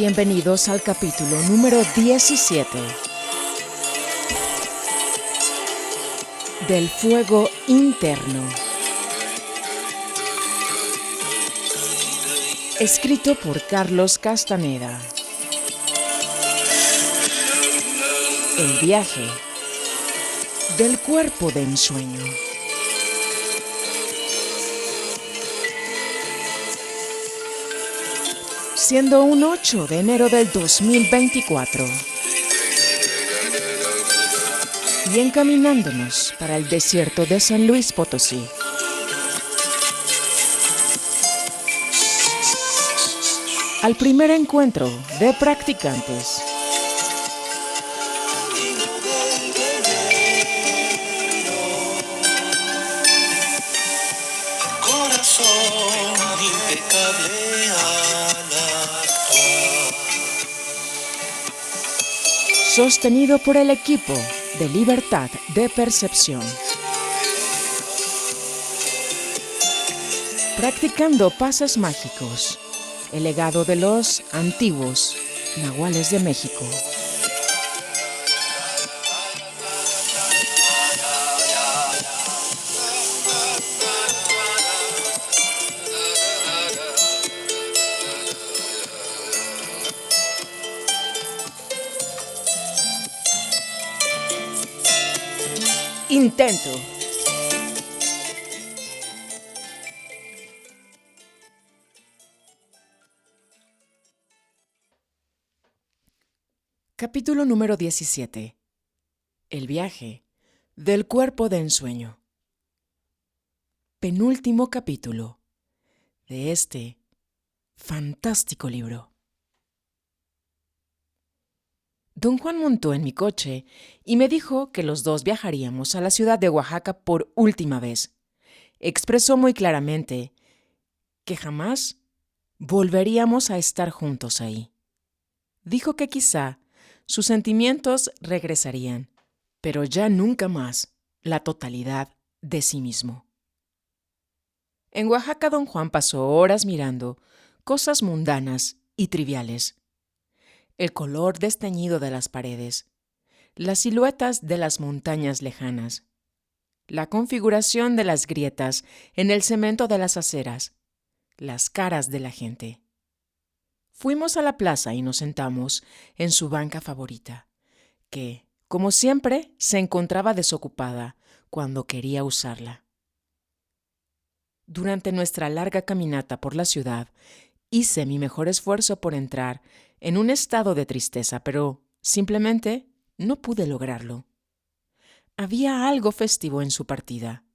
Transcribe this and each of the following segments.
Bienvenidos al capítulo número 17 del fuego interno. Escrito por Carlos Castaneda. El viaje del cuerpo de ensueño. Siendo un 8 de enero del 2024 y encaminándonos para el desierto de San Luis Potosí. Al primer encuentro de practicantes. Sostenido por el equipo de Libertad de Percepción. Practicando pases mágicos, el legado de los antiguos nahuales de México. Intento. Capítulo número 17. El viaje del cuerpo de ensueño. Penúltimo capítulo de este fantástico libro. Don Juan montó en mi coche y me dijo que los dos viajaríamos a la ciudad de Oaxaca por última vez. Expresó muy claramente que jamás volveríamos a estar juntos ahí. Dijo que quizá sus sentimientos regresarían, pero ya nunca más la totalidad de sí mismo. En Oaxaca, don Juan pasó horas mirando cosas mundanas y triviales. El color desteñido de las paredes, las siluetas de las montañas lejanas, la configuración de las grietas en el cemento de las aceras, las caras de la gente. Fuimos a la plaza y nos sentamos en su banca favorita, que, como siempre, se encontraba desocupada cuando quería usarla. Durante nuestra larga caminata por la ciudad, hice mi mejor esfuerzo por entrar en un estado de tristeza, pero simplemente no pude lograrlo. Había algo festivo en su partida.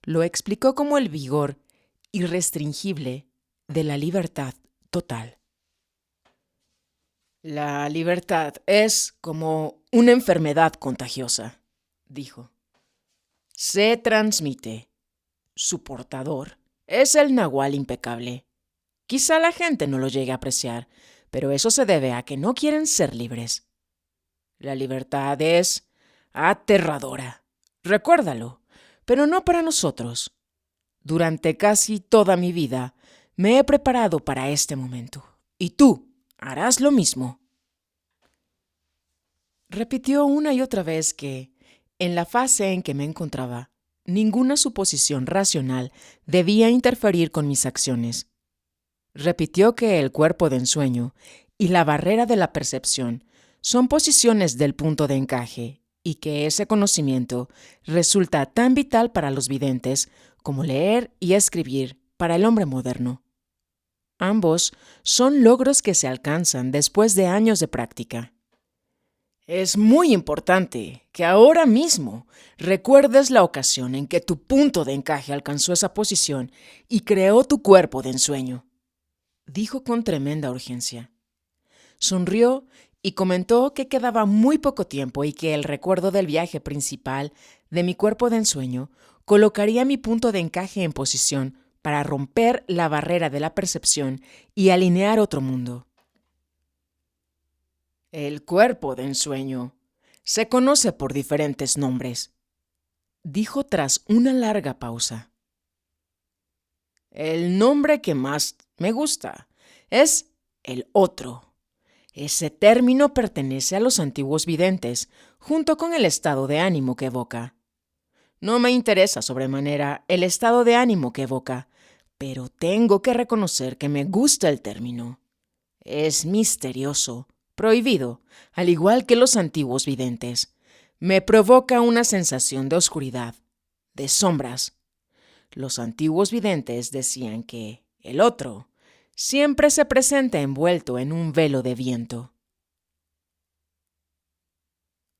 Lo explicó como el vigor irrestringible de la libertad total. La libertad es como una enfermedad contagiosa, dijo. Se transmite. Su portador es el nahual impecable. Quizá la gente no lo llegue a apreciar, pero eso se debe a que no quieren ser libres. La libertad es aterradora. Recuérdalo, pero no para nosotros. Durante casi toda mi vida me he preparado para este momento. Y tú harás lo mismo. Repitió una y otra vez que, en la fase en que me encontraba, ninguna suposición racional debía interferir con mis acciones. Repitió que el cuerpo de ensueño y la barrera de la percepción son posiciones del punto de encaje y que ese conocimiento resulta tan vital para los videntes como leer y escribir para el hombre moderno. Ambos son logros que se alcanzan después de años de práctica. Es muy importante que ahora mismo recuerdes la ocasión en que tu punto de encaje alcanzó esa posición y creó tu cuerpo de ensueño, dijo con tremenda urgencia. Sonrió y comentó que quedaba muy poco tiempo y que el recuerdo del viaje principal de mi cuerpo de ensueño colocaría mi punto de encaje en posición para romper la barrera de la percepción y alinear otro mundo. El cuerpo de ensueño se conoce por diferentes nombres, dijo tras una larga pausa. El nombre que más me gusta es el otro, Ese término pertenece a los antiguos videntes, junto con el estado de ánimo que evoca. No me interesa sobremanera el estado de ánimo que evoca, pero tengo que reconocer que me gusta el término. Es misterioso, prohibido, al igual que los antiguos videntes. Me provoca una sensación de oscuridad, de sombras. Los antiguos videntes decían que el otro siempre se presenta envuelto en un velo de viento.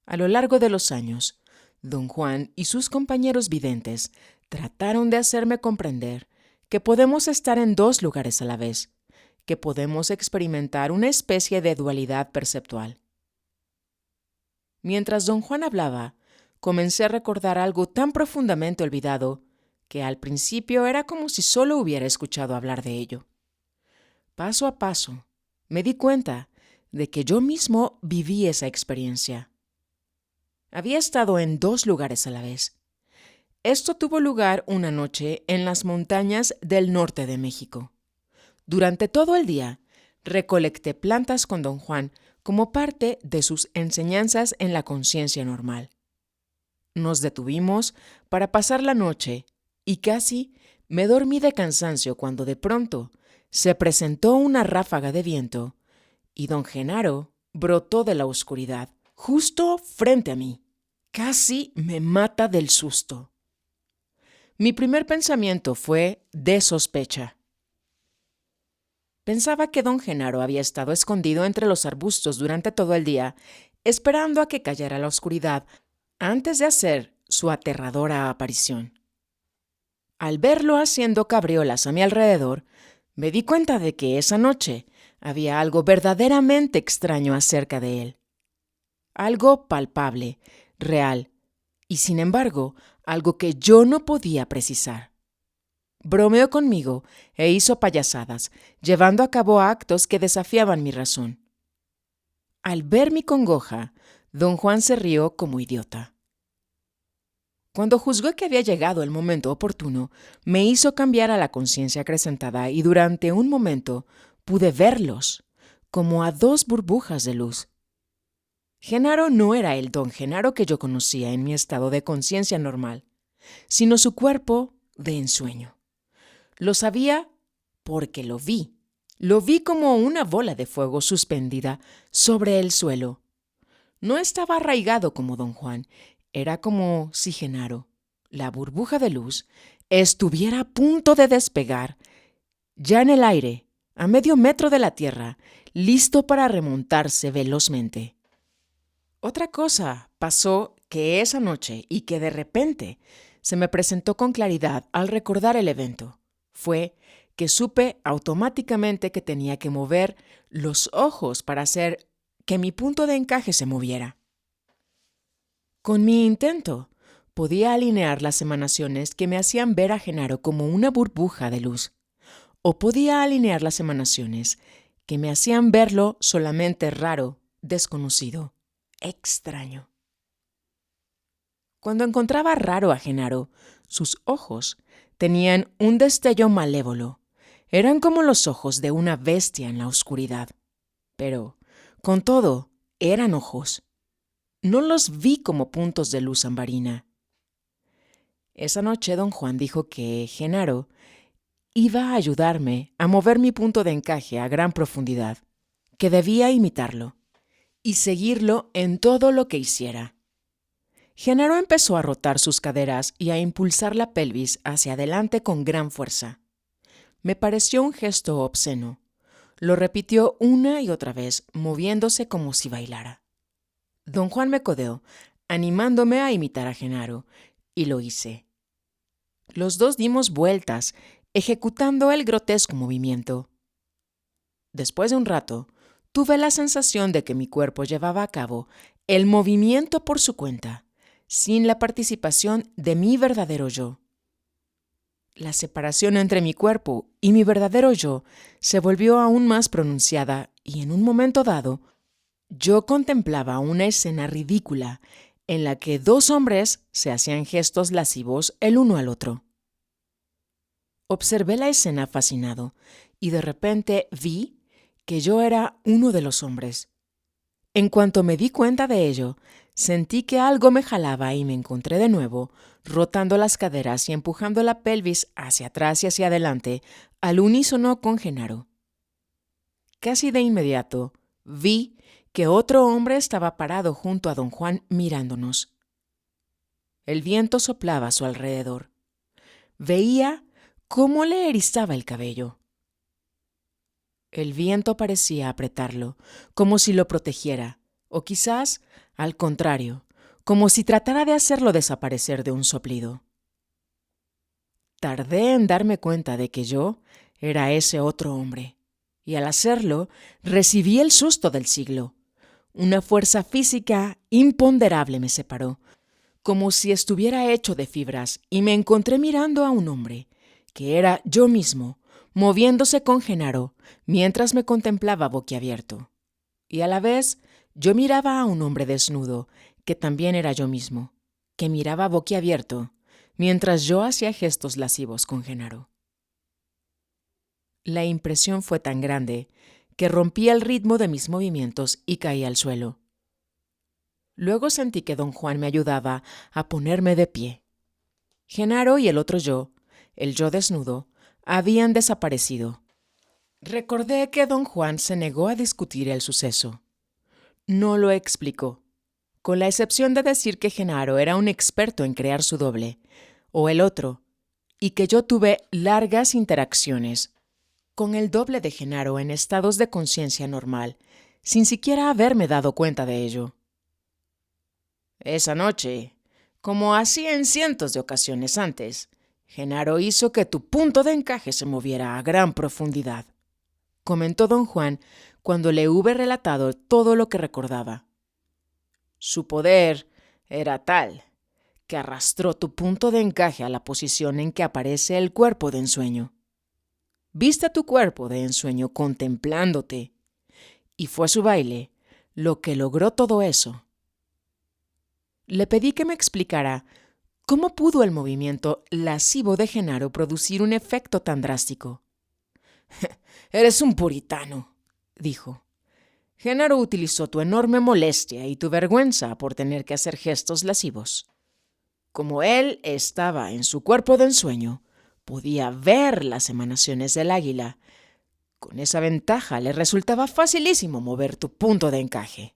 A lo largo de los años, don Juan y sus compañeros videntes trataron de hacerme comprender que podemos estar en dos lugares a la vez, que podemos experimentar una especie de dualidad perceptual. Mientras don Juan hablaba, comencé a recordar algo tan profundamente olvidado que al principio era como si solo hubiera escuchado hablar de ello. Paso a paso, me di cuenta de que yo mismo viví esa experiencia. Había estado en dos lugares a la vez. Esto tuvo lugar una noche en las montañas del norte de México. Durante todo el día, recolecté plantas con don Juan como parte de sus enseñanzas en la conciencia normal. Nos detuvimos para pasar la noche y casi me dormí de cansancio cuando de pronto se presentó una ráfaga de viento y don Genaro brotó de la oscuridad justo frente a mí. Casi me mata del susto. Mi primer pensamiento fue de sospecha. Pensaba que don Genaro había estado escondido entre los arbustos durante todo el día, esperando a que cayera la oscuridad antes de hacer su aterradora aparición. Al verlo haciendo cabriolas a mi alrededor, me di cuenta de que esa noche había algo verdaderamente extraño acerca de él. Algo palpable, real, y sin embargo, algo que yo no podía precisar. Bromeó conmigo e hizo payasadas, llevando a cabo actos que desafiaban mi razón. Al ver mi congoja, don Juan se rió como idiota. Cuando juzgó que había llegado el momento oportuno, me hizo cambiar a la conciencia acrecentada y durante un momento pude verlos, como a dos burbujas de luz. Genaro no era el don Genaro que yo conocía en mi estado de conciencia normal, sino su cuerpo de ensueño. Lo sabía porque lo vi. Lo vi como una bola de fuego suspendida sobre el suelo. No estaba arraigado como don Juan. Era como si Genaro, la burbuja de luz, estuviera a punto de despegar, ya en el aire, a medio metro de la tierra, listo para remontarse velozmente. Otra cosa pasó que esa noche y que de repente se me presentó con claridad al recordar el evento. Fue que supe automáticamente que tenía que mover los ojos para hacer que mi punto de encaje se moviera. Con mi intento, podía alinear las emanaciones que me hacían ver a Genaro como una burbuja de luz, o podía alinear las emanaciones que me hacían verlo solamente raro, desconocido, extraño. Cuando encontraba raro a Genaro, sus ojos tenían un destello malévolo. Eran como los ojos de una bestia en la oscuridad. Pero, con todo, eran ojos. No los vi como puntos de luz ambarina. Esa noche don Juan dijo que Genaro iba a ayudarme a mover mi punto de encaje a gran profundidad, que debía imitarlo y seguirlo en todo lo que hiciera. Genaro empezó a rotar sus caderas y a impulsar la pelvis hacia adelante con gran fuerza. Me pareció un gesto obsceno. Lo repitió una y otra vez, moviéndose como si bailara. Don Juan me codeó, animándome a imitar a Genaro, y lo hice. Los dos dimos vueltas, ejecutando el grotesco movimiento. Después de un rato, tuve la sensación de que mi cuerpo llevaba a cabo el movimiento por su cuenta, sin la participación de mi verdadero yo. La separación entre mi cuerpo y mi verdadero yo se volvió aún más pronunciada y en un momento dado, yo contemplaba una escena ridícula en la que dos hombres se hacían gestos lascivos el uno al otro. Observé la escena fascinado y de repente vi que yo era uno de los hombres En cuanto me di cuenta de ello, sentí que algo me jalaba y me encontré de nuevo, rotando las caderas y empujando la pelvis hacia atrás y hacia adelante, al unísono con Genaro. Casi de inmediato, vi que otro hombre estaba parado junto a don Juan mirándonos. El viento soplaba a su alrededor. Veía cómo le erizaba el cabello. El viento parecía apretarlo, como si lo protegiera, o quizás, al contrario, como si tratara de hacerlo desaparecer de un soplido. Tardé en darme cuenta de que yo era ese otro hombre, y al hacerlo recibí el susto del siglo. Una fuerza física imponderable me separó, como si estuviera hecho de fibras, y me encontré mirando a un hombre, que era yo mismo, moviéndose con Genaro, mientras me contemplaba boquiabierto. Y a la vez yo miraba a un hombre desnudo, que también era yo mismo, que miraba boquiabierto, mientras yo hacía gestos lascivos con Genaro. La impresión fue tan grande que rompí el ritmo de mis movimientos y caí al suelo. Luego sentí que don Juan me ayudaba a ponerme de pie. Genaro y el otro yo, el yo desnudo, habían desaparecido. Recordé que don Juan se negó a discutir el suceso. No lo explicó, con la excepción de decir que Genaro era un experto en crear su doble, o el otro, y que yo tuve largas interacciones con el doble de Genaro en estados de conciencia normal, sin siquiera haberme dado cuenta de ello. Esa noche, como hacía en cientos de ocasiones antes, Genaro hizo que tu punto de encaje se moviera a gran profundidad, comentó don Juan cuando le hube relatado todo lo que recordaba. Su poder era tal que arrastró tu punto de encaje a la posición en que aparece el cuerpo de ensueño. Viste a tu cuerpo de ensueño contemplándote, y fue su baile lo que logró todo eso. Le pedí que me explicara cómo pudo el movimiento lascivo de Genaro producir un efecto tan drástico. «Eres un puritano», dijo. «Genaro utilizó tu enorme molestia y tu vergüenza por tener que hacer gestos lascivos. Como él estaba en su cuerpo de ensueño, podía ver las emanaciones del águila. Con esa ventaja le resultaba facilísimo mover tu punto de encaje».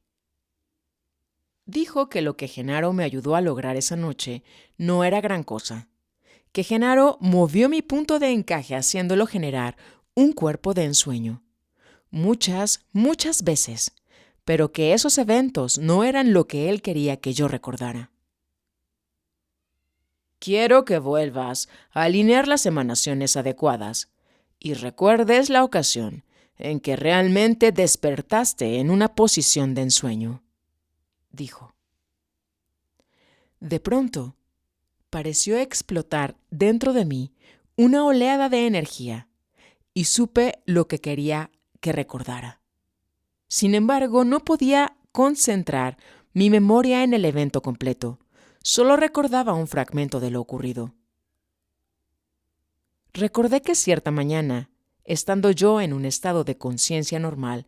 Dijo que lo que Genaro me ayudó a lograr esa noche no era gran cosa, que Genaro movió mi punto de encaje haciéndolo generar un cuerpo de ensueño. Muchas veces, pero que esos eventos no eran lo que él quería que yo recordara. «Quiero que vuelvas a alinear las emanaciones adecuadas y recuerdes la ocasión en que realmente despertaste en una posición de ensueño», dijo. De pronto, pareció explotar dentro de mí una oleada de energía y supe lo que quería que recordara. Sin embargo, no podía concentrar mi memoria en el evento completo. Solo recordaba un fragmento de lo ocurrido. Recordé que cierta mañana, estando yo en un estado de conciencia normal,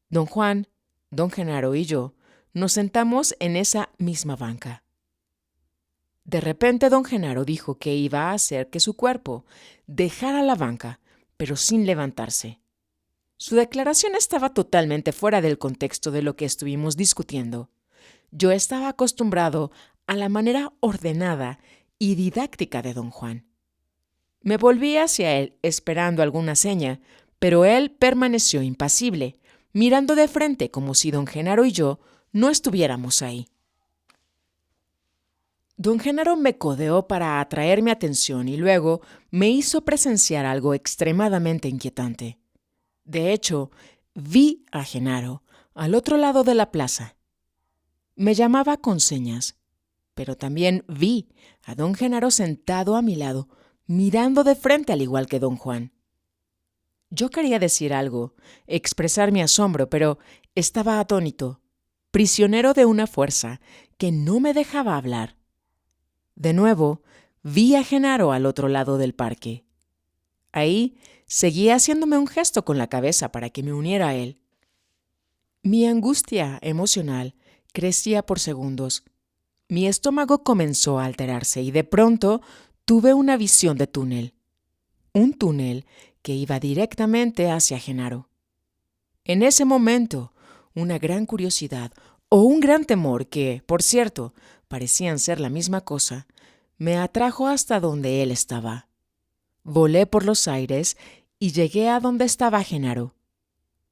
don Juan, don Genaro y yo nos sentamos en esa misma banca. De repente don Genaro dijo que iba a hacer que su cuerpo dejara la banca, pero sin levantarse. Su declaración estaba totalmente fuera del contexto de lo que estuvimos discutiendo. Yo estaba acostumbrado a la manera ordenada y didáctica de don Juan. Me volví hacia él esperando alguna seña, pero él permaneció impasible, mirando de frente como si don Genaro y yo no estuviéramos ahí. Don Genaro me codeó para atraer mi atención y luego me hizo presenciar algo extremadamente inquietante. De hecho, vi a Genaro al otro lado de la plaza. Me llamaba con señas, pero también vi a don Genaro sentado a mi lado, mirando de frente al igual que don Juan. Yo quería decir algo, expresar mi asombro, pero estaba atónito, prisionero de una fuerza que no me dejaba hablar. De nuevo, vi a Genaro al otro lado del parque. Ahí seguía haciéndome un gesto con la cabeza para que me uniera a él. Mi angustia emocional crecía por segundos. Mi estómago comenzó a alterarse y de pronto tuve una visión de túnel. Un túnel que iba directamente hacia Genaro. En ese momento, una gran curiosidad o un gran temor que, por cierto, parecían ser la misma cosa, me atrajo hasta donde él estaba. Volé por los aires y llegué a donde estaba Genaro.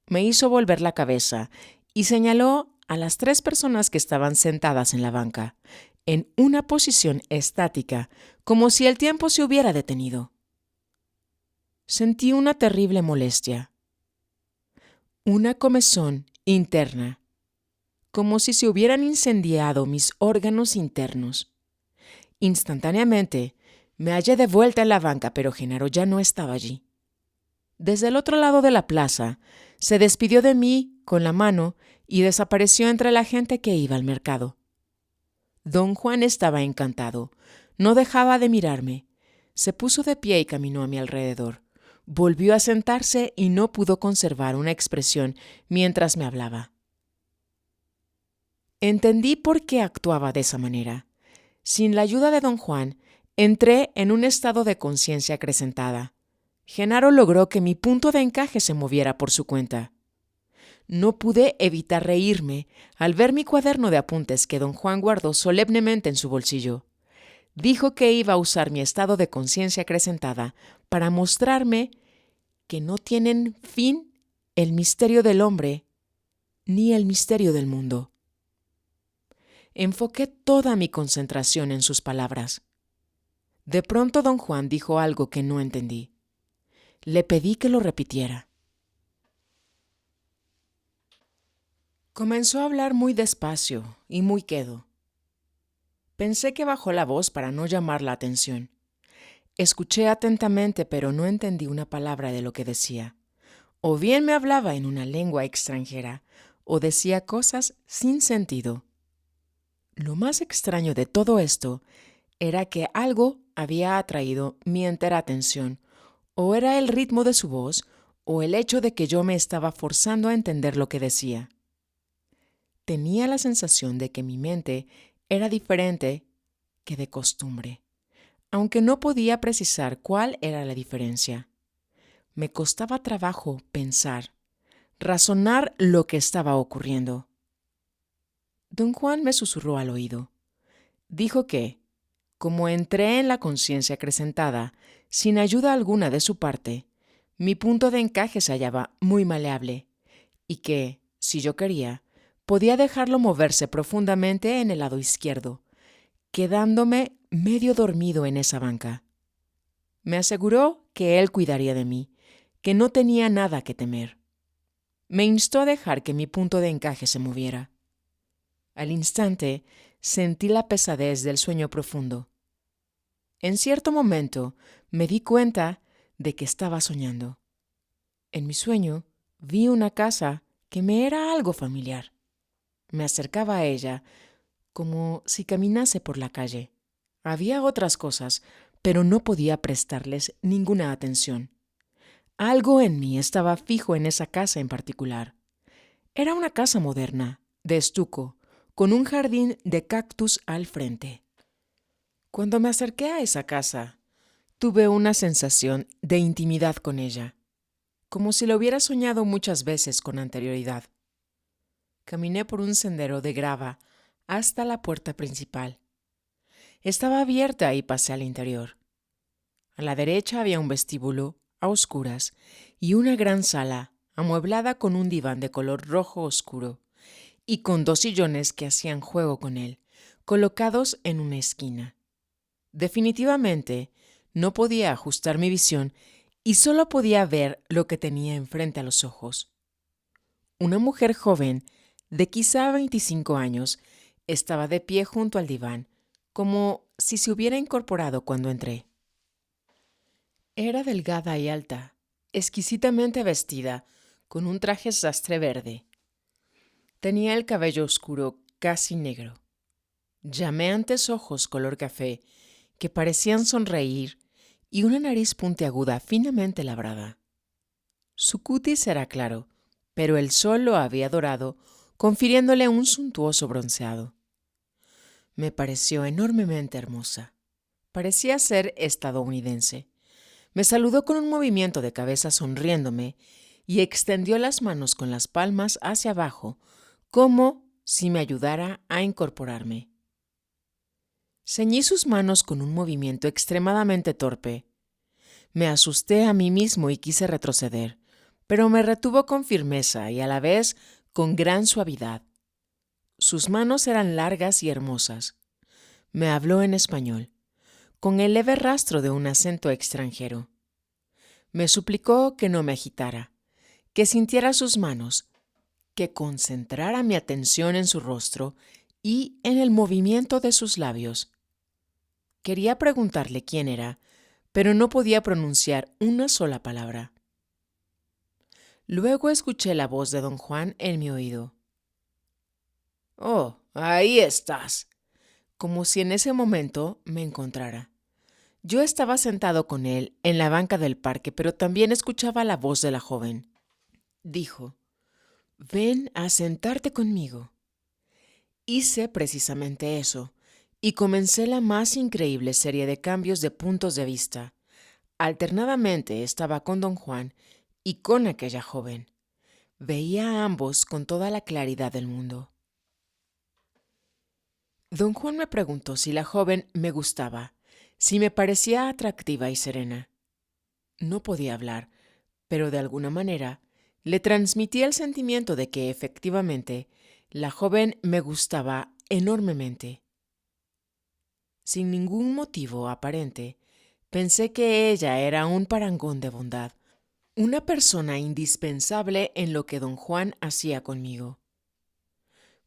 Me hizo volver la cabeza y señaló a las 3 personas que estaban sentadas en la banca, en una posición estática, como si el tiempo se hubiera detenido. Sentí una terrible molestia, una comezón interna, como si se hubieran incendiado mis órganos internos. Instantáneamente me hallé de vuelta en la banca, pero Genaro ya no estaba allí. Desde el otro lado de la plaza, se despidió de mí con la mano y desapareció entre la gente que iba al mercado. Don Juan estaba encantado. No dejaba de mirarme. Se puso de pie y caminó a mi alrededor. Volvió a sentarse y no pudo conservar una expresión mientras me hablaba. Entendí por qué actuaba de esa manera. Sin la ayuda de don Juan, entré en un estado de conciencia acrecentada. Genaro logró que mi punto de encaje se moviera por su cuenta. No pude evitar reírme al ver mi cuaderno de apuntes que don Juan guardó solemnemente en su bolsillo. Dijo que iba a usar mi estado de conciencia acrecentada para mostrarme que no tienen fin el misterio del hombre ni el misterio del mundo. Enfoqué toda mi concentración en sus palabras. De pronto don Juan dijo algo que no entendí. Le pedí que lo repitiera. Comenzó a hablar muy despacio y muy quedo. Pensé que bajó la voz para no llamar la atención. Escuché atentamente, pero no entendí una palabra de lo que decía. O bien me hablaba en una lengua extranjera, o decía cosas sin sentido. Lo más extraño de todo esto era que algo había atraído mi entera atención, o era el ritmo de su voz, o el hecho de que yo me estaba forzando a entender lo que decía. Tenía la sensación de que mi mente era diferente que de costumbre, aunque no podía precisar cuál era la diferencia. Me costaba trabajo pensar, razonar lo que estaba ocurriendo. Don Juan me susurró al oído. Dijo que, como entré en la conciencia acrecentada, sin ayuda alguna de su parte, mi punto de encaje se hallaba muy maleable, y que, si yo quería, podía dejarlo moverse profundamente en el lado izquierdo, quedándome medio dormido en esa banca. Me aseguró que él cuidaría de mí, que no tenía nada que temer. Me instó a dejar que mi punto de encaje se moviera. Al instante sentí la pesadez del sueño profundo. En cierto momento me di cuenta de que estaba soñando. En mi sueño vi una casa que me era algo familiar. Me acercaba a ella como si caminase por la calle. Había otras cosas, pero no podía prestarles ninguna atención. Algo en mí estaba fijo en esa casa en particular. Era una casa moderna, de estuco, con un jardín de cactus al frente. Cuando me acerqué a esa casa, tuve una sensación de intimidad con ella, como si lo hubiera soñado muchas veces con anterioridad. Caminé por un sendero de grava hasta la puerta principal. Estaba abierta y pasé al interior. A la derecha había un vestíbulo a oscuras y una gran sala amueblada con un diván de color rojo oscuro y con 2 sillones que hacían juego con él, colocados en una esquina. Definitivamente no podía ajustar mi visión y solo podía ver lo que tenía enfrente a los ojos. Una mujer joven, de quizá 25 años, estaba de pie junto al diván, como si se hubiera incorporado cuando entré. Era delgada y alta, exquisitamente vestida, con un traje sastre verde. Tenía el cabello oscuro, casi negro. Llameantes ojos color café, que parecían sonreír, y una nariz puntiaguda finamente labrada. Su cutis era claro, pero el sol lo había dorado, confiriéndole un suntuoso bronceado. Me pareció enormemente hermosa. Parecía ser estadounidense. Me saludó con un movimiento de cabeza sonriéndome y extendió las manos con las palmas hacia abajo, como si me ayudara a incorporarme. Ceñí sus manos con un movimiento extremadamente torpe. Me asusté a mí mismo y quise retroceder, pero me retuvo con firmeza y a la vez con gran suavidad. Sus manos eran largas y hermosas. Me habló en español, con el leve rastro de un acento extranjero. Me suplicó que no me agitara, que sintiera sus manos, que concentrara mi atención en su rostro y en el movimiento de sus labios. Quería preguntarle quién era, pero no podía pronunciar una sola palabra. Luego escuché la voz de don Juan en mi oído. «Oh, ahí estás», como si en ese momento me encontrara. Yo estaba sentado con él en la banca del parque, pero también escuchaba la voz de la joven. Dijo: «Ven a sentarte conmigo». Hice precisamente eso, y comencé la más increíble serie de cambios de puntos de vista. Alternadamente estaba con don Juan y con aquella joven. Veía a ambos con toda la claridad del mundo. Don Juan me preguntó si la joven me gustaba, si me parecía atractiva y serena. No podía hablar, pero de alguna manera le transmití el sentimiento de que efectivamente la joven me gustaba enormemente. Sin ningún motivo aparente, pensé que ella era un parangón de bondad, una persona indispensable en lo que don Juan hacía conmigo.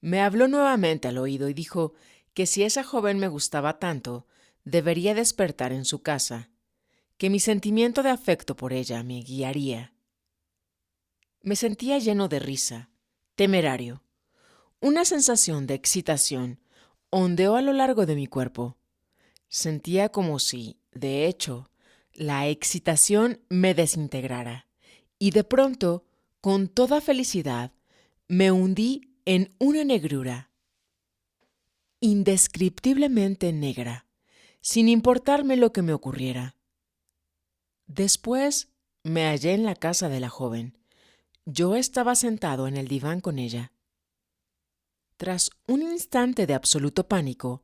Me habló nuevamente al oído y dijo que si esa joven me gustaba tanto, debería despertar en su casa, que mi sentimiento de afecto por ella me guiaría. Me sentía lleno de risa, temerario. Una sensación de excitación ondeó a lo largo de mi cuerpo. Sentía como si, de hecho, la excitación me desintegrara, y de pronto, con toda felicidad, me hundí en una negrura, indescriptiblemente negra, sin importarme lo que me ocurriera. Después me hallé en la casa de la joven. Yo estaba sentado en el diván con ella. Tras un instante de absoluto pánico,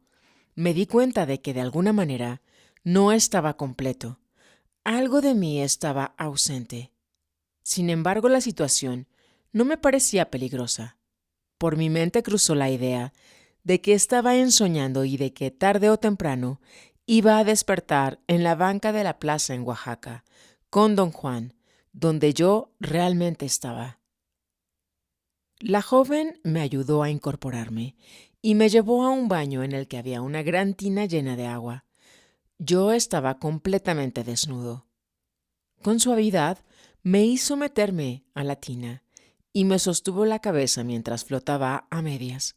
me di cuenta de que de alguna manera no estaba completo. Algo de mí estaba ausente. Sin embargo, la situación no me parecía peligrosa. Por mi mente cruzó la idea de que estaba ensoñando y de que tarde o temprano iba a despertar en la banca de la plaza en Oaxaca, con don Juan, donde yo realmente estaba. La joven me ayudó a incorporarme y me llevó a un baño en el que había una gran tina llena de agua. Yo estaba completamente desnudo. Con suavidad me hizo meterme a la tina y me sostuvo la cabeza mientras flotaba a medias.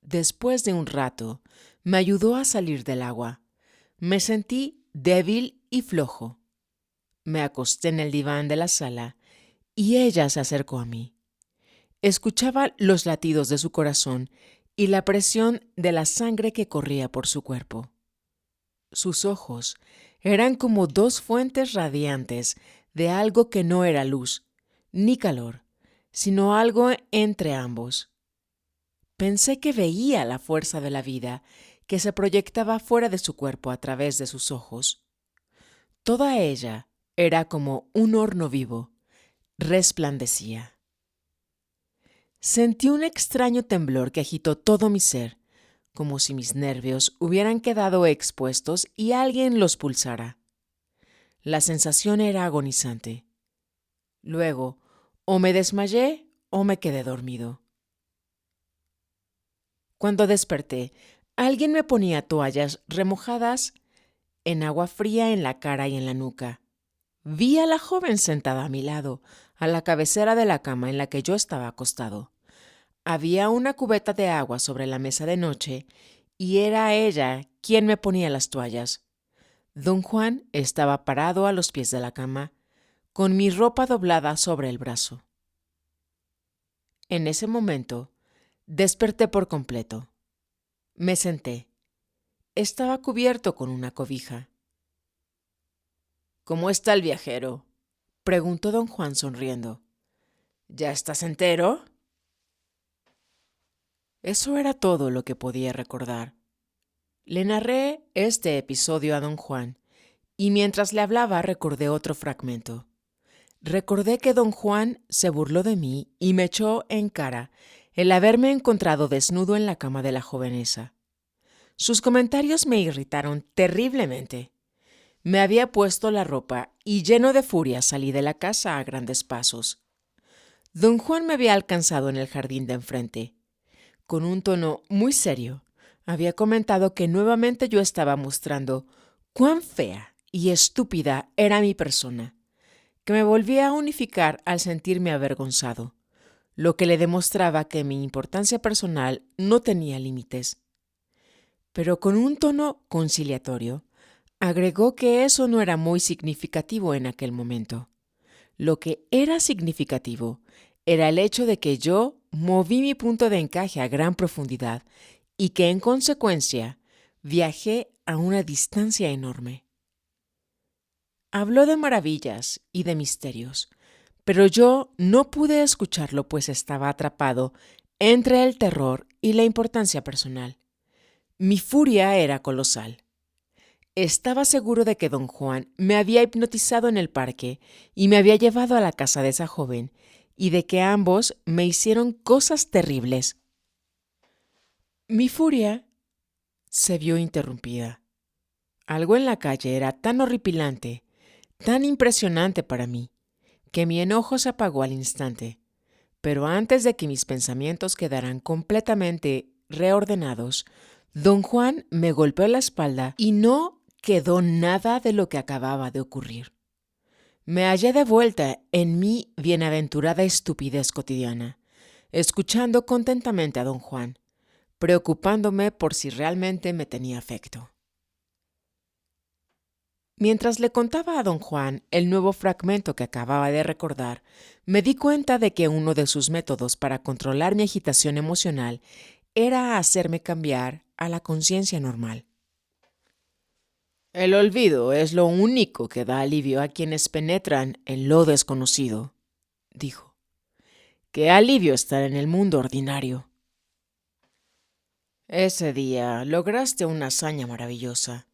Después de un rato, me ayudó a salir del agua. Me sentí débil y flojo. Me acosté en el diván de la sala y ella se acercó a mí. Escuchaba los latidos de su corazón y la presión de la sangre que corría por su cuerpo. Sus ojos eran como dos fuentes radiantes de algo que no era luz ni calor, sino algo entre ambos. Pensé que veía la fuerza de la vida que se proyectaba fuera de su cuerpo a través de sus ojos. Toda ella era como un horno vivo, resplandecía. Sentí un extraño temblor que agitó todo mi ser, como si mis nervios hubieran quedado expuestos y alguien los pulsara. La sensación era agonizante. Luego, o me desmayé o me quedé dormido. Cuando desperté, alguien me ponía toallas remojadas en agua fría en la cara y en la nuca. Vi a la joven sentada a mi lado, a la cabecera de la cama en la que yo estaba acostado. Había una cubeta de agua sobre la mesa de noche y era ella quien me ponía las toallas. Don Juan estaba parado a los pies de la cama, con mi ropa doblada sobre el brazo. En ese momento, desperté por completo. Me senté. Estaba cubierto con una cobija. ¿Cómo está el viajero?, preguntó don Juan sonriendo. ¿Ya estás entero? Eso era todo lo que podía recordar. Le narré este episodio a don Juan, y mientras le hablaba recordé otro fragmento. Recordé que don Juan se burló de mí y me echó en cara el haberme encontrado desnudo en la cama de la jovenesa. Sus comentarios me irritaron terriblemente. Me había puesto la ropa y lleno de furia salí de la casa a grandes pasos. Don Juan me había alcanzado en el jardín de enfrente. Con un tono muy serio, había comentado que nuevamente yo estaba mostrando cuán fea y estúpida era mi persona, que me volvía a unificar al sentirme avergonzado, lo que le demostraba que mi importancia personal no tenía límites. Pero con un tono conciliatorio, agregó que eso no era muy significativo en aquel momento. Lo que era significativo era el hecho de que yo moví mi punto de encaje a gran profundidad y que, en consecuencia, viajé a una distancia enorme. Habló de maravillas y de misterios, pero yo no pude escucharlo pues estaba atrapado entre el terror y la importancia personal. Mi furia era colosal. Estaba seguro de que don Juan me había hipnotizado en el parque y me había llevado a la casa de esa joven, y de que ambos me hicieron cosas terribles. Mi furia se vio interrumpida. Algo en la calle era tan horripilante, tan impresionante para mí, que mi enojo se apagó al instante. Pero antes de que mis pensamientos quedaran completamente reordenados, don Juan me golpeó la espalda y no quedó nada de lo que acababa de ocurrir. Me hallé de vuelta en mi bienaventurada estupidez cotidiana, escuchando contentamente a don Juan, preocupándome por si realmente me tenía afecto. Mientras le contaba a don Juan el nuevo fragmento que acababa de recordar, me di cuenta de que uno de sus métodos para controlar mi agitación emocional era hacerme cambiar a la conciencia normal. El olvido es lo único que da alivio a quienes penetran en lo desconocido, dijo. Qué alivio estar en el mundo ordinario. Ese día lograste una hazaña maravillosa.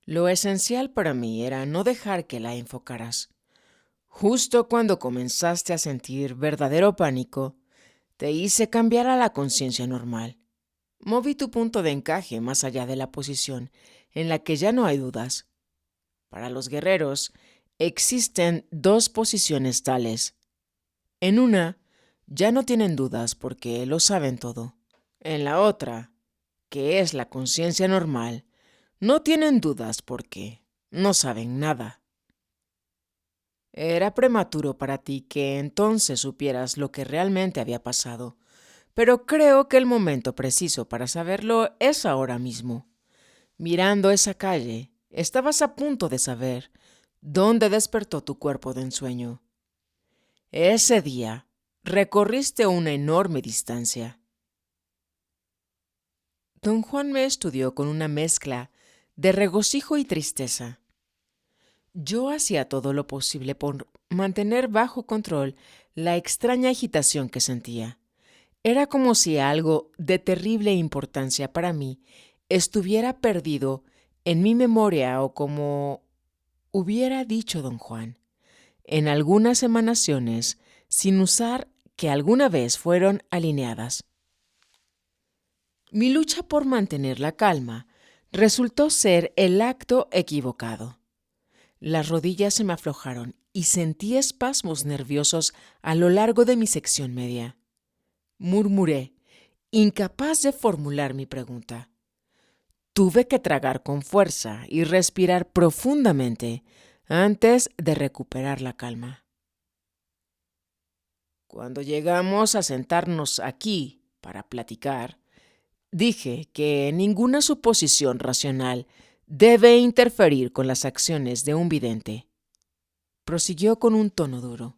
Lo esencial para mí era no dejar que la enfocaras. Justo cuando comenzaste a sentir verdadero pánico, te hice cambiar a la conciencia normal. Moví tu punto de encaje más allá de la posición en la que ya no hay dudas. Para los guerreros existen dos posiciones tales. En una, ya no tienen dudas porque lo saben todo. En la otra, que es la conciencia normal, no tienen dudas porque no saben nada. Era prematuro para ti que entonces supieras lo que realmente había pasado, pero creo que el momento preciso para saberlo es ahora mismo. Mirando esa calle, estabas a punto de saber dónde despertó tu cuerpo de ensueño. Ese día recorriste una enorme distancia. Don Juan me estudió con una mezcla de regocijo y tristeza. Yo hacía todo lo posible por mantener bajo control la extraña agitación que sentía. Era como si algo de terrible importancia para mí estuviera perdido en mi memoria o como hubiera dicho don Juan, en algunas emanaciones sin usar que alguna vez fueron alineadas. Mi lucha por mantener la calma resultó ser el acto equivocado. Las rodillas se me aflojaron y sentí espasmos nerviosos a lo largo de mi sección media. Murmuré, incapaz de formular mi pregunta. Tuve que tragar con fuerza y respirar profundamente antes de recuperar la calma. Cuando llegamos a sentarnos aquí para platicar, dije que ninguna suposición racional debe interferir con las acciones de un vidente. prosiguió con un tono duro.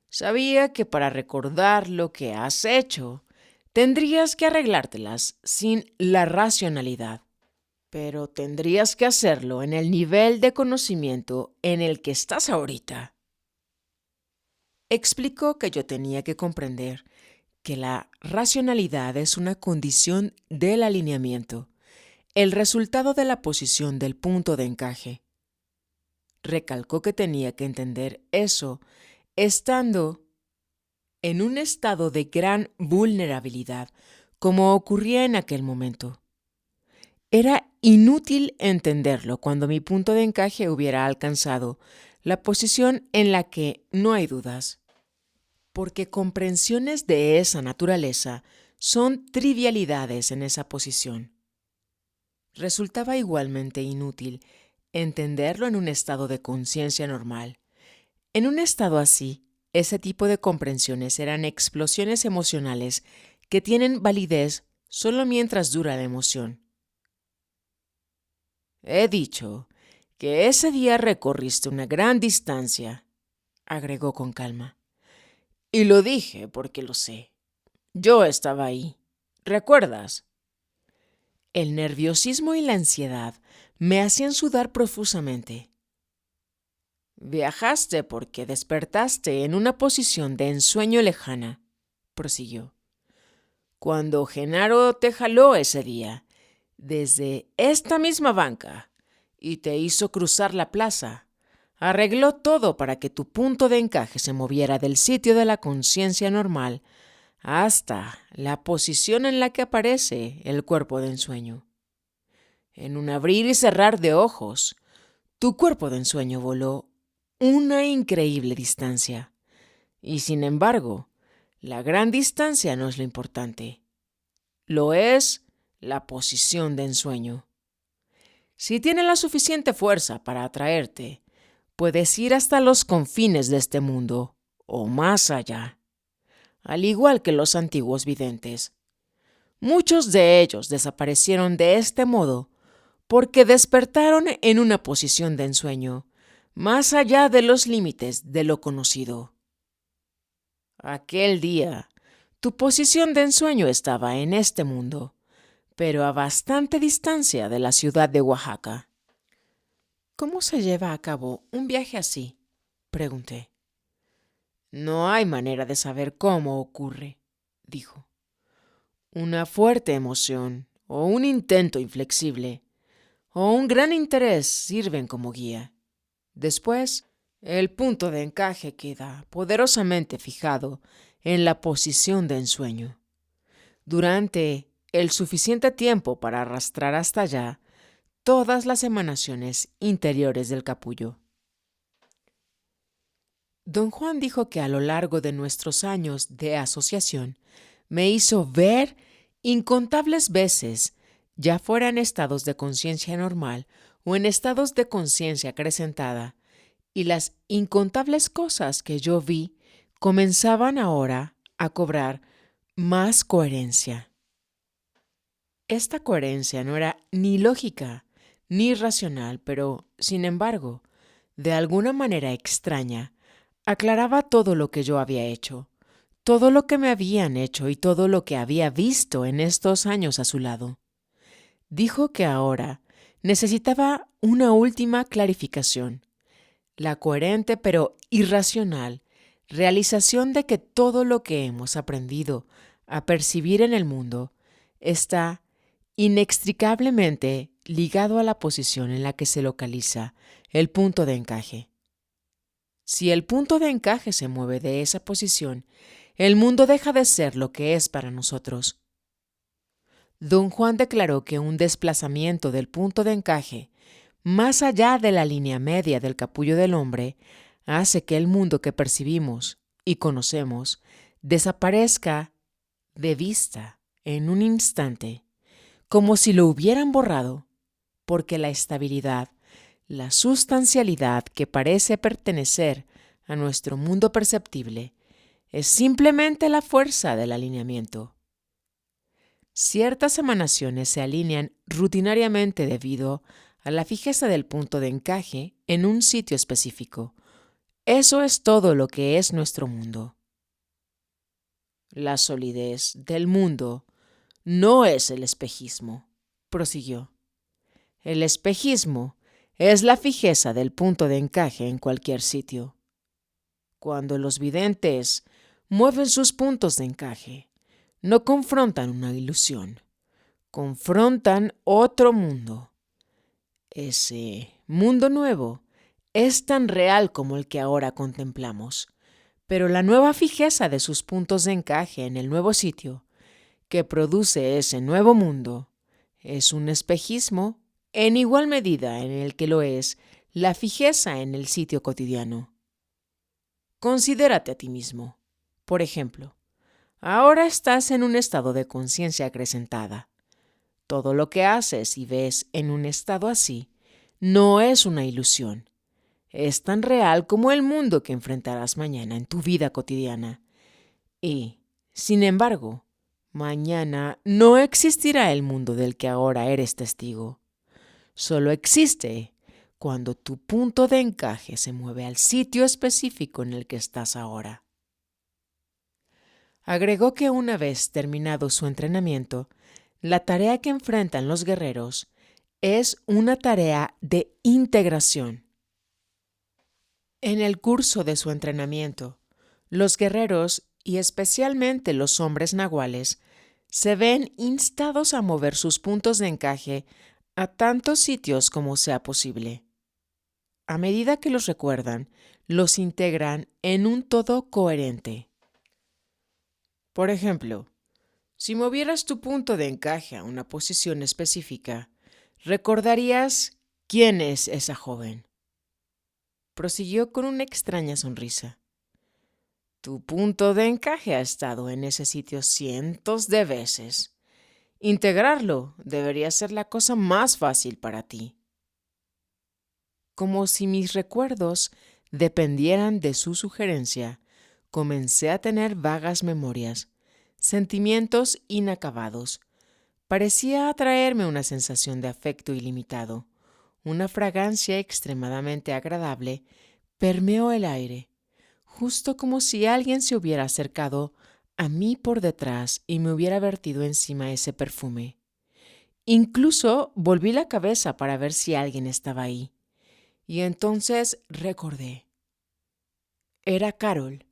Sabía que para recordar lo que has hecho, tendrías que arreglártelas sin la racionalidad, pero tendrías que hacerlo en el nivel de conocimiento en el que estás ahorita. Explicó que yo tenía que comprender que la racionalidad es una condición del alineamiento, el resultado de la posición del punto de encaje. Recalcó que tenía que entender eso estando en un estado de gran vulnerabilidad, como ocurría en aquel momento. Era inútil entenderlo cuando mi punto de encaje hubiera alcanzado la posición en la que no hay dudas, porque comprensiones de esa naturaleza son trivialidades en esa posición. Resultaba igualmente inútil entenderlo en un estado de conciencia normal. En un estado así, ese tipo de comprensiones eran explosiones emocionales que tienen validez solo mientras dura la emoción. He dicho que ese día recorriste una gran distancia, agregó con calma. Y lo dije porque lo sé. Yo estaba ahí. ¿Recuerdas? El nerviosismo y la ansiedad me hacían sudar profusamente. Viajaste porque despertaste en una posición de ensueño lejana, prosiguió. Cuando Genaro te jaló ese día, desde esta misma banca, y te hizo cruzar la plaza, arregló todo para que tu punto de encaje se moviera del sitio de la conciencia normal hasta la posición en la que aparece el cuerpo de ensueño. En un abrir y cerrar de ojos, tu cuerpo de ensueño voló una increíble distancia. Y sin embargo, la gran distancia no es lo importante. Lo es la posición de ensueño. Si tiene la suficiente fuerza para atraerte, puedes ir hasta los confines de este mundo o más allá, al igual que los antiguos videntes. Muchos de ellos desaparecieron de este modo porque despertaron en una posición de ensueño, más allá de los límites de lo conocido. Aquel día, tu posición de ensueño estaba en este mundo, pero a bastante distancia de la ciudad de Oaxaca. ¿Cómo se lleva a cabo un viaje así?, pregunté. No hay manera de saber cómo ocurre, dijo. Una fuerte emoción, o un intento inflexible, o un gran interés sirven como guía. Después, el punto de encaje queda poderosamente fijado en la posición de ensueño. Durante el suficiente tiempo para arrastrar hasta allá todas las emanaciones interiores del capullo. Don Juan dijo que a lo largo de nuestros años de asociación me hizo ver incontables veces, ya fuera en estados de conciencia normal o en estados de conciencia acrecentada, y las incontables cosas que yo vi comenzaban ahora a cobrar más coherencia. Esta coherencia no era ni lógica ni racional, pero, sin embargo, de alguna manera extraña, aclaraba todo lo que yo había hecho, todo lo que me habían hecho y todo lo que había visto en estos años a su lado. Dijo que ahora necesitaba una última clarificación, la coherente pero irracional realización de que todo lo que hemos aprendido a percibir en el mundo está inextricablemente ligado a la posición en la que se localiza el punto de encaje. Si el punto de encaje se mueve de esa posición, el mundo deja de ser lo que es para nosotros. Don Juan declaró que un desplazamiento del punto de encaje más allá de la línea media del capullo del hombre hace que el mundo que percibimos y conocemos desaparezca de vista en un instante, como si lo hubieran borrado, porque la estabilidad, la sustancialidad que parece pertenecer a nuestro mundo perceptible es simplemente la fuerza del alineamiento. Ciertas emanaciones se alinean rutinariamente debido a la fijeza del punto de encaje en un sitio específico, Eso es todo lo que es nuestro mundo. La solidez del mundo no es el espejismo, prosiguió. El espejismo es la fijeza del punto de encaje en cualquier sitio. Cuando los videntes mueven sus puntos de encaje, no confrontan una ilusión, confrontan otro mundo. Ese mundo nuevo es tan real como el que ahora contemplamos, pero la nueva fijeza de sus puntos de encaje en el nuevo sitio que produce ese nuevo mundo es un espejismo en igual medida en el que lo es la fijeza en el sitio cotidiano. Considérate a ti mismo. Por ejemplo, ahora estás en un estado de conciencia acrecentada. Todo lo que haces y ves en un estado así no es una ilusión. Es tan real como el mundo que enfrentarás mañana en tu vida cotidiana. Y, sin embargo, mañana no existirá el mundo del que ahora eres testigo. Solo existe cuando tu punto de encaje se mueve al sitio específico en el que estás ahora. Agregó que una vez terminado su entrenamiento, la tarea que enfrentan los guerreros es una tarea de integración. En el curso de su entrenamiento, los guerreros, y especialmente los hombres nahuales, se ven instados a mover sus puntos de encaje a tantos sitios como sea posible. A medida que los recuerdan, los integran en un todo coherente. Por ejemplo, si movieras tu punto de encaje a una posición específica, recordarías quién es esa joven. Prosiguió con una extraña sonrisa. Tu punto de encaje ha estado en ese sitio cientos de veces. Integrarlo debería ser la cosa más fácil para ti. Como si mis recuerdos dependieran de su sugerencia, comencé a tener vagas memorias, sentimientos inacabados. Parecía atraerme una sensación de afecto ilimitado. Una fragancia extremadamente agradable permeó el aire, justo como si alguien se hubiera acercado a mí por detrás y me hubiera vertido encima ese perfume. Incluso volví la cabeza para ver si alguien estaba ahí. Y entonces recordé. Era Carol,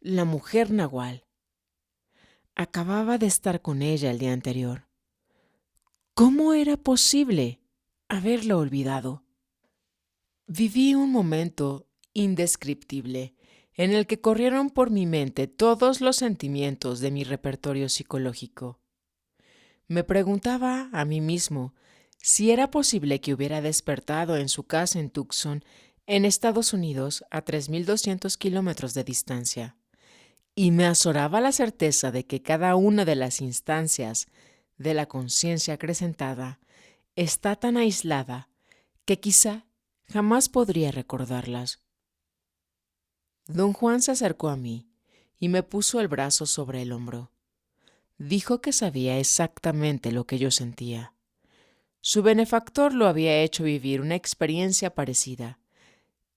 la mujer nahual. Acababa de estar con ella el día anterior. ¿Cómo era posible haberlo olvidado? Viví un momento indescriptible en el que corrieron por mi mente todos los sentimientos de mi repertorio psicológico. Me preguntaba a mí mismo si era posible que hubiera despertado en su casa en Tucson, en Estados Unidos, a 3.200 kilómetros de distancia, y me azoraba la certeza de que cada una de las instancias de la conciencia acrecentada está tan aislada que quizá jamás podría recordarlas. Don Juan se acercó a mí y me puso el brazo sobre el hombro. Dijo que sabía exactamente lo que yo sentía. Su benefactor lo había hecho vivir una experiencia parecida,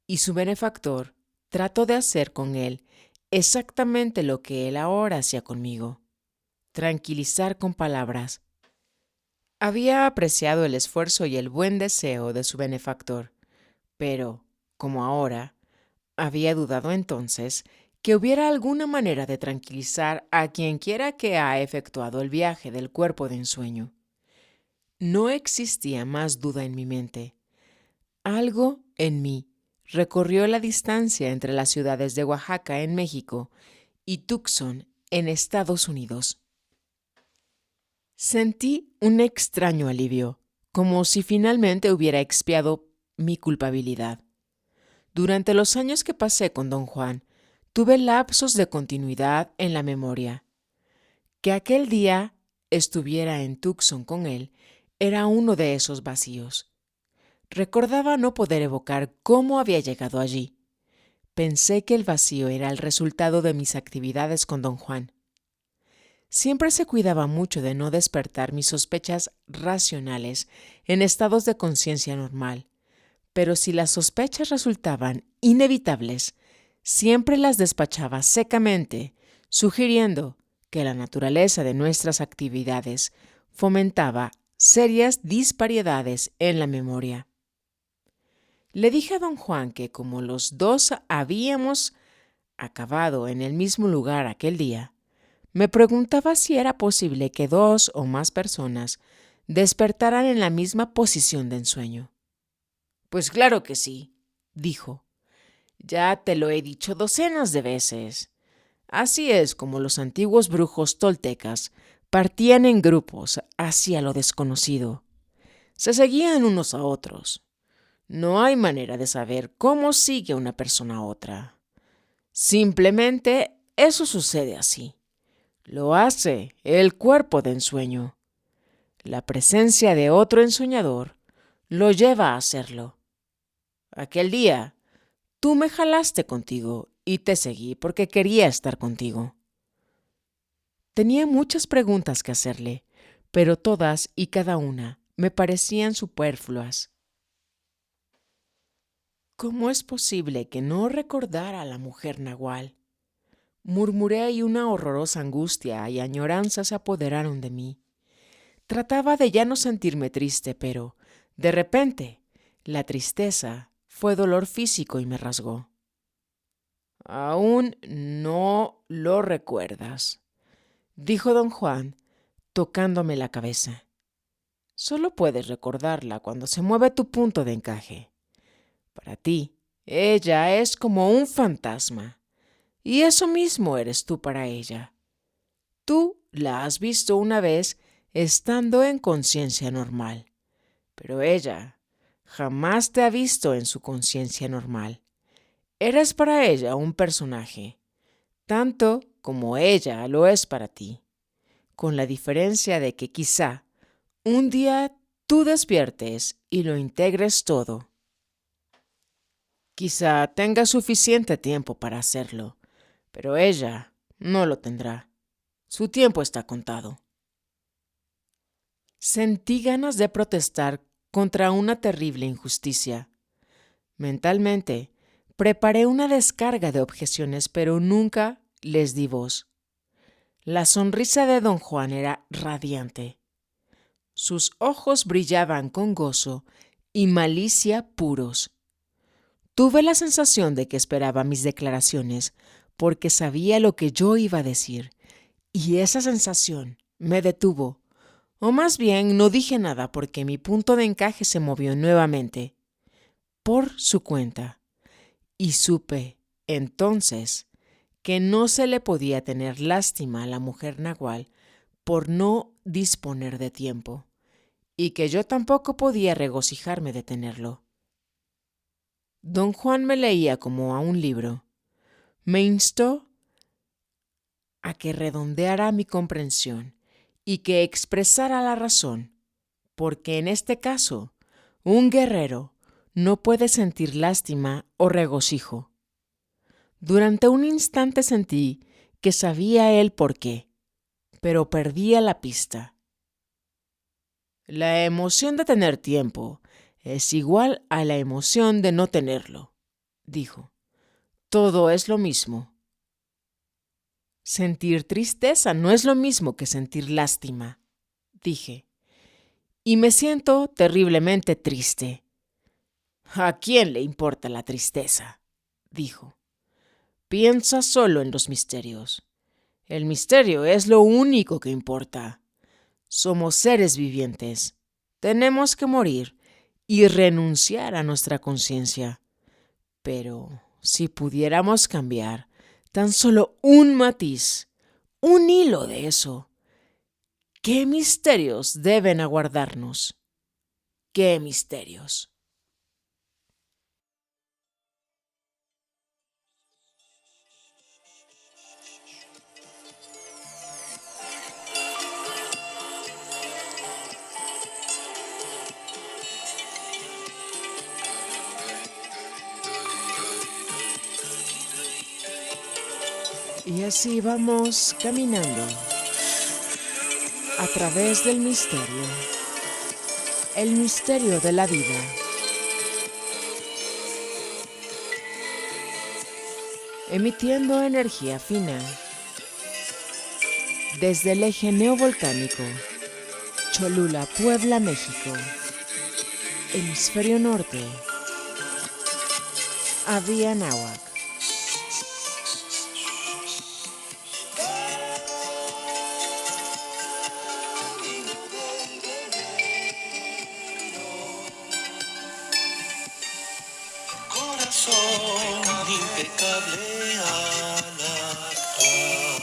y su benefactor trató de hacer con él exactamente lo que él ahora hacía conmigo: tranquilizar con palabras. Había apreciado el esfuerzo y el buen deseo de su benefactor, pero, como ahora, había dudado entonces que hubiera alguna manera de tranquilizar a quienquiera que ha efectuado el viaje del cuerpo de ensueño. No existía más duda en mi mente. Algo en mí recorrió la distancia entre las ciudades de Oaxaca, en México, y Tucson, en Estados Unidos. Sentí un extraño alivio, como si finalmente hubiera expiado mi culpabilidad. Durante los años que pasé con don Juan, tuve lapsos de continuidad en la memoria. Que aquel día estuviera en Tucson con él era uno de esos vacíos. Recordaba no poder evocar cómo había llegado allí. Pensé que el vacío era el resultado de mis actividades con don Juan. Siempre se cuidaba mucho de no despertar mis sospechas racionales en estados de conciencia normal, pero si las sospechas resultaban inevitables, siempre las despachaba secamente, sugiriendo que la naturaleza de nuestras actividades fomentaba serias disparidades en la memoria. Le dije a don Juan que como los dos habíamos acabado en el mismo lugar aquel día, me preguntaba si era posible que dos o más personas despertaran en la misma posición de ensueño. Pues claro que sí, dijo. Ya te lo he dicho docenas de veces. Así es como los antiguos brujos toltecas partían en grupos hacia lo desconocido. Se seguían unos a otros. No hay manera de saber cómo sigue una persona a otra. Simplemente eso sucede así. Lo hace el cuerpo de ensueño. La presencia de otro ensoñador lo lleva a hacerlo. Aquel día, tú me jalaste contigo y te seguí porque quería estar contigo. Tenía muchas preguntas que hacerle, pero todas y cada una me parecían superfluas. ¿Cómo es posible que no recordara a la mujer nahual? Murmuré y una horrorosa angustia y añoranza se apoderaron de mí. Trataba de ya no sentirme triste, pero, de repente, la tristeza fue dolor físico y me rasgó. Aún no lo recuerdas, dijo don Juan, tocándome la cabeza. Solo puedes recordarla cuando se mueve tu punto de encaje. Para ti, ella es como un fantasma, y eso mismo eres tú para ella. Tú la has visto una vez estando en conciencia normal, pero ella jamás te ha visto en su conciencia normal. Eres para ella un personaje, tanto como ella lo es para ti, con la diferencia de que quizá un día tú despiertes y lo integres todo. Quizá tenga suficiente tiempo para hacerlo, pero ella no lo tendrá. Su tiempo está contado. Sentí ganas de protestar contra una terrible injusticia. Mentalmente, preparé una descarga de objeciones, pero nunca les di voz. La sonrisa de don Juan era radiante. Sus ojos brillaban con gozo y malicia puros. Tuve la sensación de que esperaba mis declaraciones porque sabía lo que yo iba a decir, y esa sensación me detuvo, o más bien no dije nada porque mi punto de encaje se movió nuevamente, por su cuenta, y supe, entonces, que no se le podía tener lástima a la mujer nahual por no disponer de tiempo, y que yo tampoco podía regocijarme de tenerlo. Don Juan me leía como a un libro. Me instó a que redondeara mi comprensión y que expresara la razón, porque en este caso, un guerrero no puede sentir lástima o regocijo. Durante un instante sentí que sabía él por qué, pero perdía la pista. La emoción de tener tiempo es igual a la emoción de no tenerlo, dijo. Todo es lo mismo. Sentir tristeza no es lo mismo que sentir lástima, dije. Y me siento terriblemente triste. ¿A quién le importa la tristeza?, dijo. Piensa solo en los misterios. El misterio es lo único que importa. Somos seres vivientes. Tenemos que morir y renunciar a nuestra conciencia. Pero si pudiéramos cambiar tan solo un matiz, un hilo de eso, ¿qué misterios deben aguardarnos? ¿Qué misterios? Y así vamos caminando a través del misterio, el misterio de la vida. emitiendo energía fina desde el eje neovolcánico Cholula, Puebla, México, hemisferio norte, a vía náhuac. Corazón impecable al actuar.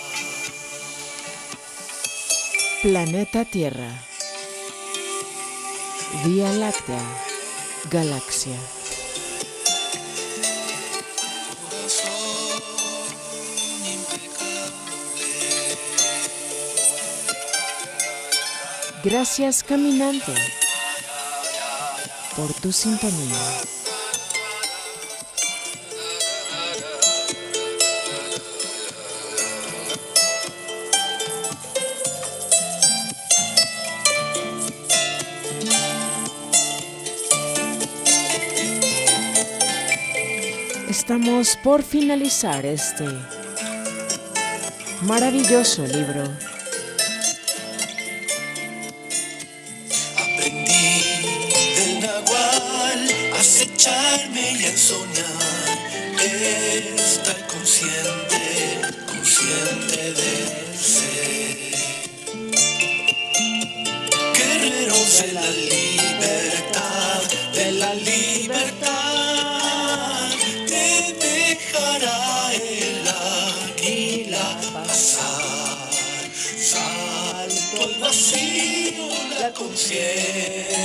Planeta Tierra, Vía Láctea, Galaxia. Corazón impecable. Gracias, caminante, por tu sintonía. Estamos por finalizar este maravilloso libro. Aprendí del nahual a acecharme y a ensoñar. Estar consciente, consciente del ser. Guerreros de la libertad, de la libertad. Te dejará el águila pasar. Salto al vacío, la conciencia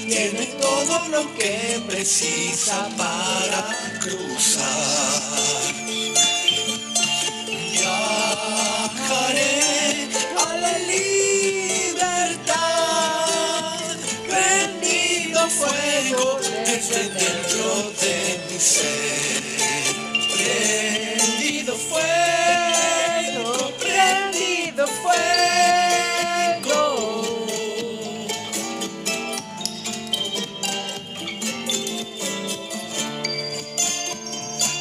tiene todo lo que precisa para cruzar. Viajaré a la libertad, prendido fuego desde dentro de mi ser. Prendido fuego, prendido fuego.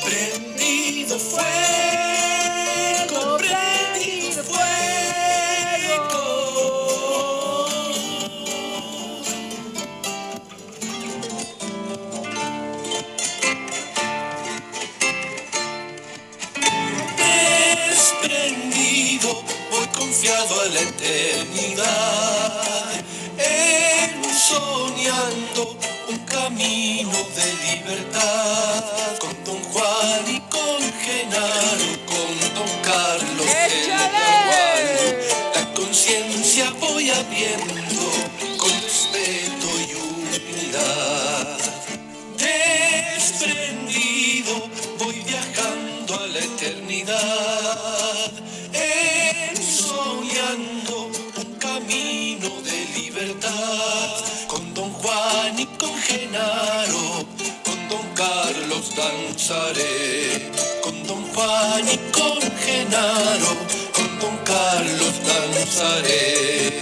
Prendido fuego, prendido fuego. Desprendido, voy confiado a la eternidad, soñando un camino de libertad, con Don Juan y con Genaro, con Don Carlos el Nahual. La conciencia voy abriendo con respeto y humildad. Desprendido, voy viajando a la eternidad, soñando un camino de libertad, con Don Juan y con Genaro, con Don Carlos danzaré, con Don Juan y con Genaro, con Don Carlos danzaré.